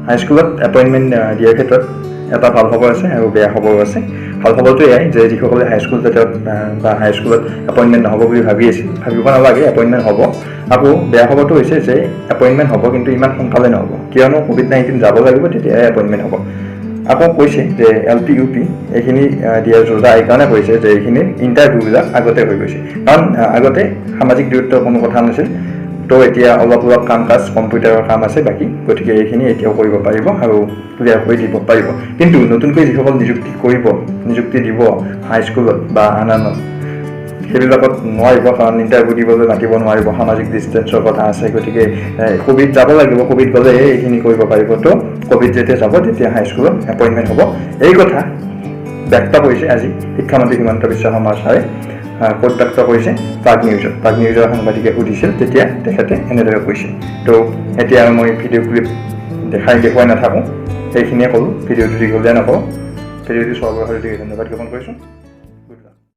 হাইস্কুলত এপইণ্টমেণ্ট দিয়াৰ ক্ষেত্ৰত এটা ভাল খবৰ আছে আৰু বেয়া খবৰো আছে। ভাল খবৰটো এয়াই যে যিসকলে হাইস্কুল লেভেলত বা হাইস্কুলত এপইণ্টমেণ্ট নহ'ব বুলি ভাবিব নালাগে, এপইণ্টমেণ্ট হ'ব। আকৌ বেয়া খবৰটো হৈছে যে এপইণ্টমেণ্ট হ'ব কিন্তু ইমান সোনকালে নহ'ব, কিয়নো COVID-19 যাব লাগিব তেতিয়াহে এপইণ্টমেণ্ট হ'ব। আকৌ কৈছে যে LP UP এইখিনি দিয়া যোজনা এইকাৰণে কৈছে যে এইখিনিৰ ইণ্টাৰভিউবিলাক আগতে হৈ গৈছে, কাৰণ আগতে সামাজিক দূৰত্বৰ কোনো কথা নাছিল। তো এতিয়া অলপ কাম কাজ কম্পিউটাৰৰ কাম আছে বাকী, গতিকে এইখিনি এতিয়াও কৰিব পাৰিব আৰু ক্লিয়াৰ কৰি দিব পাৰিব। কিন্তু নতুনকৈ যিসকল নিযুক্তি দিব হাইস্কুলত বা আনত, সেইবিলাকত নোৱাৰিব, কাৰণ ইণ্টাৰভিউ দিবলৈ মাতিব নোৱাৰিব, সামাজিক ডিষ্টেঞ্চৰ কথা আছে। গতিকে ক'ভিড যাব লাগিব, ক'ভিড গ'লেহে এইখিনি কৰিব পাৰিব। তো ক'ভিড যেতিয়া যাব তেতিয়া হাইস্কুলত এপইণ্টমেণ্ট হ'ব, এই কথা ব্যক্ত কৰিছে আজি শিক্ষামন্ত্ৰী হিমন্ত বিশ্ব শৰ্মা ছাৰে। ক'ত ব্যক্ত কৰিছে? প্ৰাগ নিউজৰ সাংবাদিকে সুধিছিল, তেতিয়া তেখেতে এনেদৰে কৈছে। তো এতিয়া মই ভিডিঅ' ক্লিপ দেখুৱাই নাথাকোঁ, সেইখিনিয়ে ক'লোঁ। ভিডিঅ'টো দীঘলীয়া নকৰোঁ। ভিডিঅ'টো চোৱাৰ বাবে ধন্যবাদ জ্ঞাপন কৰিছোঁ।